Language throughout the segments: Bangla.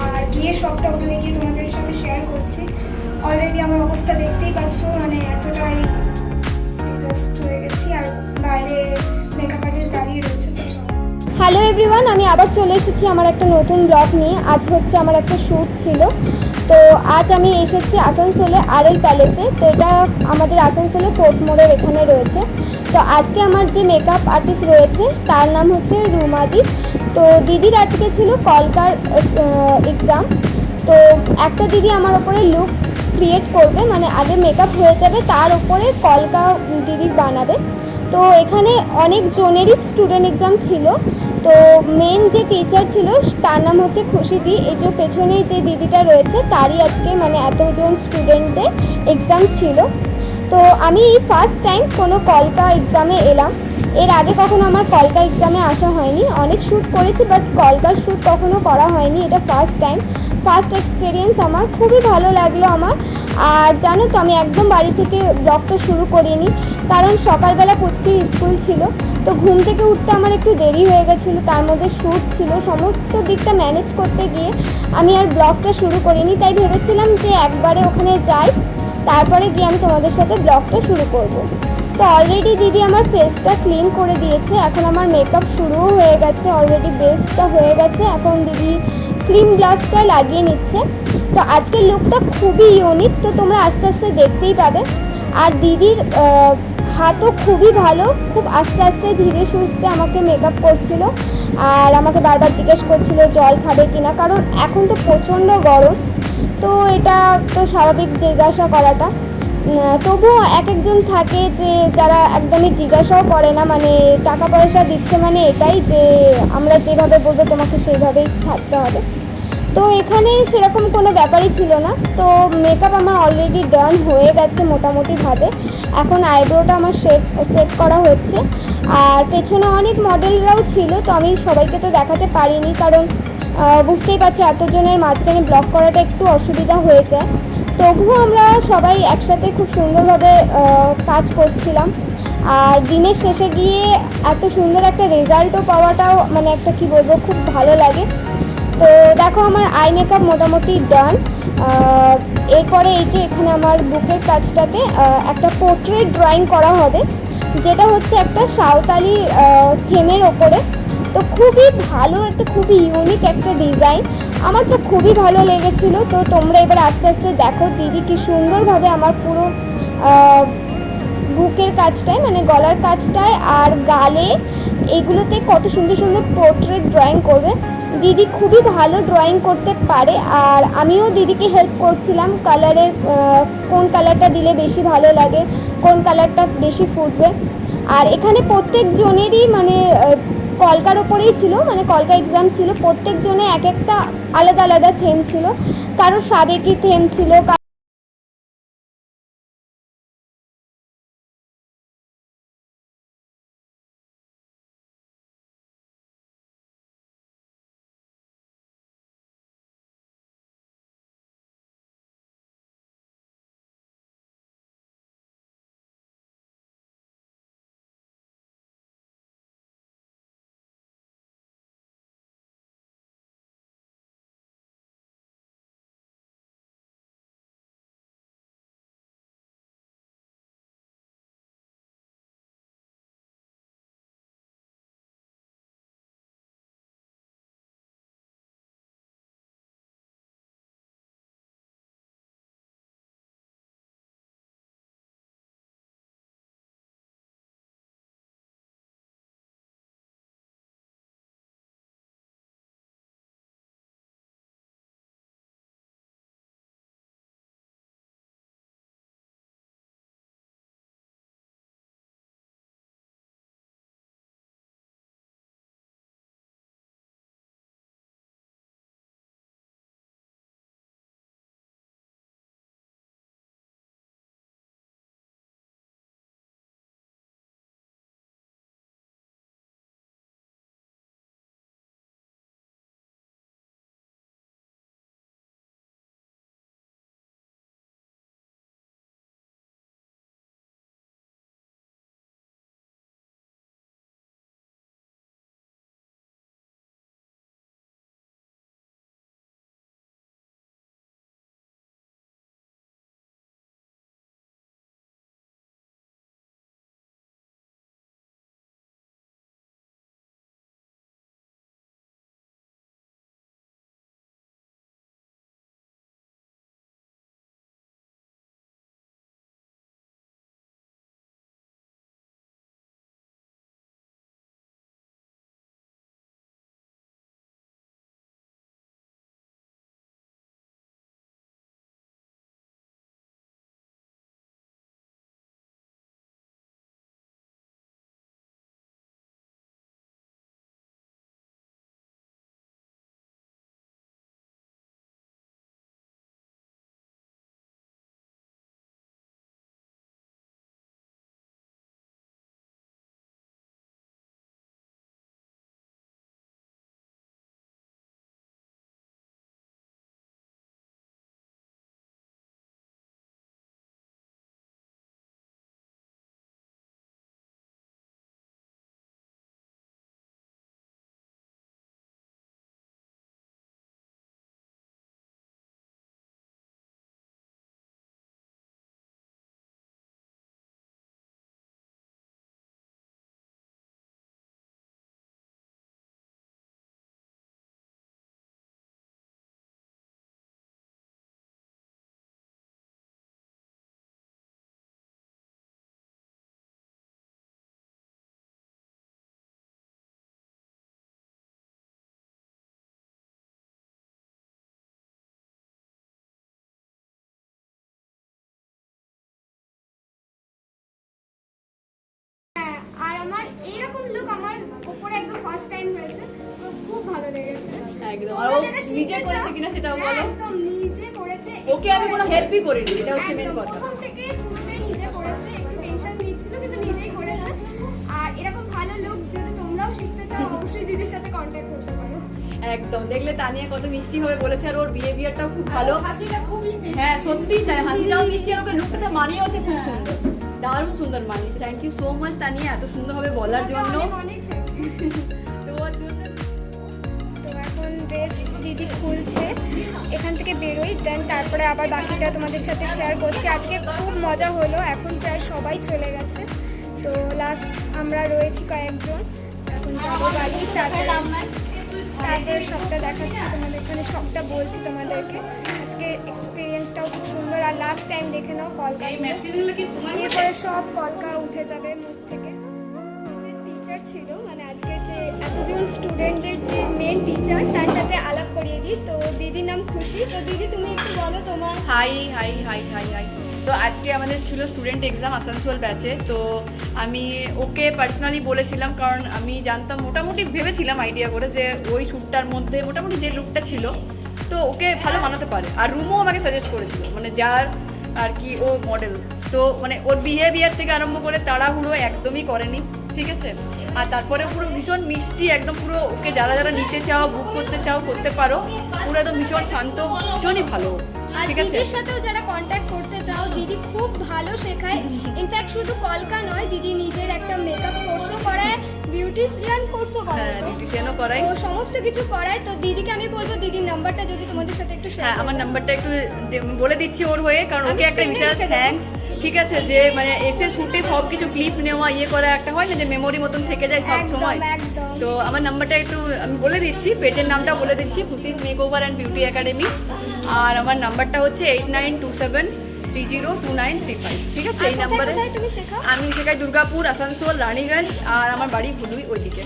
আর গিয়ে সবটা ওখানে গিয়ে তোমাদের সাথে শেয়ার করছি। অলরেডি আমার অবস্থা দেখতেই পাচ্ছ, মানে এতটাই এক্সস্ট হয়ে গেছি। আর বাইরে মেকআপ আর্টিস্ট দাঁড়িয়ে রয়েছে। হ্যালো এভরিওয়ান, আমি আবার চলে এসেছি আমার একটা নতুন ব্লগ নিয়ে। আজ হচ্ছে আমার একটা শ্যুট ছিল, তো আজ আমি এসেছি আসানসোলে আরএল প্যালেসে। তো এটা আমাদের আসানসোলে কোর্ট মোড়ের এখানে রয়েছে। তো আজকে আমার যে মেকআপ আর্টিস্ট রয়েছে তার নাম হচ্ছে রুমাদি। তো দিদির আজকে ছিল কলকার এক্সাম। তো একটা দিদি আমার ওপরে লুক ক্রিয়েট করবে, মানে আগে মেকআপ হয়ে যাবে তার উপরে কলকা দিদি বানাবে। তো এখানে অনেক জনেরই স্টুডেন্ট এক্সাম ছিল। তো মেন যে টিচার ছিল তার নাম হচ্ছে খুশিদি। এই যে পেছনেই যে দিদিটা রয়েছে তারই আজকে মানে এতজন স্টুডেন্টদের এক্সাম ছিল। তো আমি ফার্স্ট টাইম কোনো কলকা এক্সামে এলাম। এর আগে কখনো আমার কলকা এক্সামে আসা হয়নি। অনেক শ্যুট করেছি বাট কলকার শ্যুট কখনো করা হয়নি, এটা ফার্স্ট টাইম। ফার্স্ট এক্সপিরিয়েন্স আমার, খুবই ভালো লাগলো আমার। আর জানো তো আমি একদম বাড়ি থেকে ব্লগটা শুরু করিনি, কারণ সকালবেলা পুচকির স্কুল ছিল। তো ঘুম থেকে উঠতে আমার একটু দেরি হয়ে গেছিলো, তার মধ্যে শ্যুট ছিল, সমস্ত দিকটা ম্যানেজ করতে গিয়ে আমি আর ব্লগটা শুরু করিনি। তাই ভেবেছিলাম যে একবারে ওখানে যাই, তারপরে গিয়ে আমি তোমাদের সাথে ব্লগটা শুরু করব। তো অলরেডি দিদি আমার ফেসটা ক্লিন করে দিয়েছে, এখন আমার মেকআপ শুরুও হয়ে গেছে, অলরেডি বেসটা হয়ে গেছে। এখন দিদি ক্রিম ব্লাশটা লাগিয়ে নিচ্ছে। তো আজকের লুকটা খুবই ইউনিক, তো তোমরা আস্তে আস্তে দেখতেই পাবে। আর দিদির হাতও খুবই ভালো, খুব আস্তে আস্তে ধীরে সুস্থে আমাকে মেকআপ করছিল। আর আমাকে বারবার জিজ্ঞেস করছিল জল খাবে কিনা, কারণ এখন তো প্রচণ্ড গরম। তো এটা তো স্বাভাবিক জিজ্ঞাসা করাটা। তবুও এক একজন থাকে যে যারা একদমই জিজ্ঞাসাও করে না, মানে টাকা পয়সা দিচ্ছে মানে এটাই যে আমরা যেভাবে বলবো তোমাকে সেইভাবেই থাকতে হবে। তো এখানে সেরকম কোনো ব্যাপারই ছিল না। তো মেকআপ আমার অলরেডি ডান হয়ে গেছে মোটামুটিভাবে। এখন আইব্রোটা আমার সেট করা হচ্ছে। আর পেছনে অনেক মডেলরাও ছিল, তো আমি সবাইকে তো দেখাতে পারিনি, কারণ বুঝতেই পারছো এতজনের মাঝখানে ব্লগ করাটা একটু অসুবিধা হয়ে যায়। তবুও আমরা সবাই একসাথে খুব সুন্দরভাবে কাজ করছিলাম। আর দিনের শেষে গিয়ে এত সুন্দর একটা রেজাল্টও পাওয়াটাও মানে একটা কি বলবো, খুব ভালো লাগে। তো দেখো আমার আই মেকআপ মোটামুটি ডান। এরপরে এই যে এখানে আমার বুকের কাজটাতে একটা পোর্ট্রেট ড্রয়িং করা হবে, যেটা হচ্ছে একটা সাঁওতালি থিমের ওপরে। তো খুবই ভালো একটা, খুবই ইউনিক একটা ডিজাইন, আমার তো খুবই ভালো লেগেছিলো। তো তোমরা এবার আস্তে আস্তে দেখো দিদি কি সুন্দরভাবে আমার পুরো বুকের কাজটায় মানে গলার কাজটায় আর গালে এইগুলোতে কত সুন্দর সুন্দর পোর্ট্রেট ড্রয়িং করবে। দিদি খুবই ভালো ড্রয়িং করতে পারে, আর আমিও দিদিকে হেল্প করছিলাম কালারের কোন কালারটা দিলে বেশি ভালো লাগে, কোন কালারটা বেশি ফুটবে। আর এখানে প্রত্যেকজনেরই মানে কলকার ওপরেই ছিল, মানে কলকা এক্সাম ছিল, প্রত্যেকজনে এক একটা আলাদা আলাদা থিম ছিল। কারোর সাবেকি থিম ছিল। ফার্স্ট টাইম হয়েছে, তো খুব ভালো লেগেছে। একদম। আর ও নিজে করেছে কিনা সেটাও বলো। একদম নিজে করেছে, ওকে আমি কোনো হেল্পই করিনি, এটা হচ্ছে মেন একদম, কথা। প্রথম থেকে পুরোটাই নিজে করেছে, একটু টেনশন নিচ্ছিল কিন্তু নিজেই করেছে। আর এরকম ভালো লোক যদি তোমরাও শিখতে চাও অবশ্যই দিদির সাথে কন্ট্যাক্ট করতে পারো। একদম, দেখলে তানিয়া কত মিষ্টি ভাবে বলেছে, আর ওর বিহেভিয়ারটাও খুব ভালো। হাসিটা খুবই মিষ্টি। হ্যাঁ সত্যি তাই, হাসিটাও মিষ্টি, আর ওকে লুকটা মানিয়ে হচ্ছে খুব সুন্দর, দারুণ সুন্দর মানিয়েছে। Thank you so much Tania এত সুন্দরভাবে বলার জন্য। অনেক অনেক thank you। তো ওর জন্য তো এখন ড্রেস দিদি খুলছে, এখান থেকে বেরোই, দেন তারপরে আবার বাকিটা তোমাদের সাথে শেয়ার করছি। আজকে খুব মজা হলো, এখন প্রায় সবাই চলে গেছে, তো লাস্ট আমরা রয়েছি কয়েকজন। এখন যাবো বাড়ি, তারপরে সবটা দেখাচ্ছি তোমাদের, এখানে সবটা বলছি তোমাদেরকে। আজকে এক্সপিরিয়েন্সটাও খুব সুন্দর। আর লাস্ট টাইম দেখে নাও কলকা, এরপরে সব কলকা উঠে যাবে মুখ থেকে। যে টিচার ছিল, মানে আজকে যে এতজন স্টুডেন্টদের যে মেন টিচার, তার সাথে আলাপ করিয়ে দিই। তো দিদির নাম খুশি। তো দিদি তুমি একটু বলো তোমার। High high high high high. তো আজকে আমাদের ছিল স্টুডেন্ট এক্সাম আসানসোল ব্যাচে। তো আমি ওকে পার্সোনালি বলেছিলাম, কারণ আমি জানতাম, মোটামুটি ভেবেছিলাম আইডিয়া করে যে ওই শ্যুটটার মধ্যে মোটামুটি যে লুকটা ছিল তো ওকে ভালো বানাতে পারে। আর রুমও আমাকে সাজেস্ট করেছিল, মানে যার আর কি ও মডেল, তো মানে ওর বিহেভিয়ার থেকে আরম্ভ করে তাড়াহুড়ো একদমই করেনি, ঠিক আছে। আর তারপরে পুরো ভীষণ মিষ্টি, একদম পুরো ওকে যারা যারা নিতে চাও, বুক করতে চাও করতে পারো, পুরো একদম ভীষণ শান্ত, ভীষণই ভালো, আর ঠিক আছে। দিদির সাথেও যারা কন্ট্যাক্ট করতে চাও, দিদি খুব ভালো শেখায়। ইনফ্যাক্ট শুধু কলকা নয়, দিদি নিজের একটা মেকআপ কোর্সও করায়, বিউটিশিয়ান কোর্সও হ্যাঁ করায়, বিউটিশিয়ানও করাই। তো সমস্ত কিছু করায়। তো দিদিকে আমি বলবো দিদির নাম্বারটা যদি তোমাদের সাথে একটু হ্যাঁ শেয়ার আমার নাম্বারটা একটু বলে দিচ্ছি ওর হয়ে, কারণ আমি ওকে একটা screen এ বিশাল লিখে দেবো। থ্যাঙ্কস, ঠিক আছে। যে মানে এসে শুটে সব কিছু ক্লিপ নেওয়া, ইয়ে করা, একটা হয় না যে মেমোরি মতন থেকে যায় সব সময়। একদম। তো আমার নাম্বারটা একটু আমি বলে দিচ্ছি, পেজের নামটা বলে দিচ্ছি, Khushi's makeover and beauty academy. আর আমার নাম্বারটা হচ্ছে 8927302935, ঠিক আছে। এই নাম্বারে তুমি শেখাও? আমি শেখাই দুর্গাপুর, আসানসোল, রানীগঞ্জ, আর আমার বাড়ি হুলুই ওইদিকে।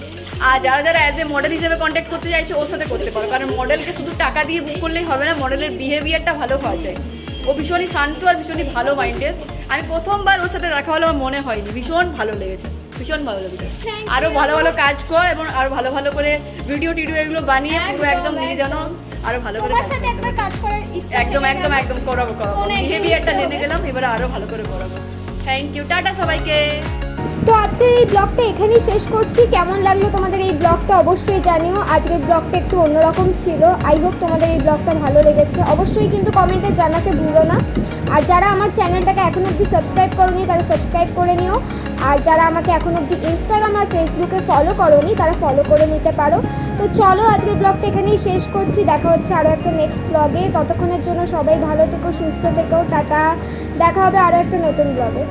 আর যারা যারা অ্যাজ এ মডেল হিসেবে কন্ট্যাক্ট করতে চাইছো ওর সাথে করতে পারো, কারণ মডেলকে শুধু টাকা দিয়ে বুক করলেই হবে না, মডেলের বিহেভিয়ারটা ভালো হওয়া চাই। ও ভীষণই শান্ত আর ভীষণই ভালো মাইন্ডের। আমি প্রথমবার ওর সাথে দেখা হলো, আমার মনে হয়নি, ভীষণ ভালো লেগেছে, ভীষণ ভালো লেগেছে। Thank আরও you. ভালো ভালো কাজ কর, এবং আরও ভালো ভালো করে ভিডিও টিডিও এগুলো বানিয়ে পুরো একদম নিজে যেন আরও ভালো করে তোমার কাজ সাথে করতে একবার পারি। কাজ করার ইচ্ছা একদম থেকে একদম গেল। একদম করাবো করাবো, কোনো একদিন বিহেভিয়ারটা ইচ্ছে জেনে হবে। গেলাম, এবারে আরও ভালো করে করাবো। থ্যাংক ইউ, টাটা সবাইকে। তো আজকের এই ব্লগটা এখানেই শেষ করছি। কেমন লাগলো তোমাদের এই ব্লগটা অবশ্যই জানিও। আজকের ব্লগটা একটু অন্যরকম ছিল, আই হোপ তোমাদের এই ব্লগটা ভালো লেগেছে। অবশ্যই কিন্তু কমেন্টে জানাতে ভুলো না। আর যারা আমার চ্যানেলটাকে এখন অবধি সাবস্ক্রাইব করোনি তারা সাবস্ক্রাইব করে নিও। আর যারা আমাকে এখন অবধি ইনস্টাগ্রাম আর ফেসবুকে ফলো করোনি তারা ফলো করে নিতে পারো। তো চলো আজকের ব্লগটা এখানেই শেষ করছি, দেখা হচ্ছে আরও একটা নেক্সট ব্লগে। ততক্ষণের জন্য সবাই ভালো থেকো, সুস্থ থেকো, টাটা, দেখা হবে আরও একটা নতুন ব্লগে।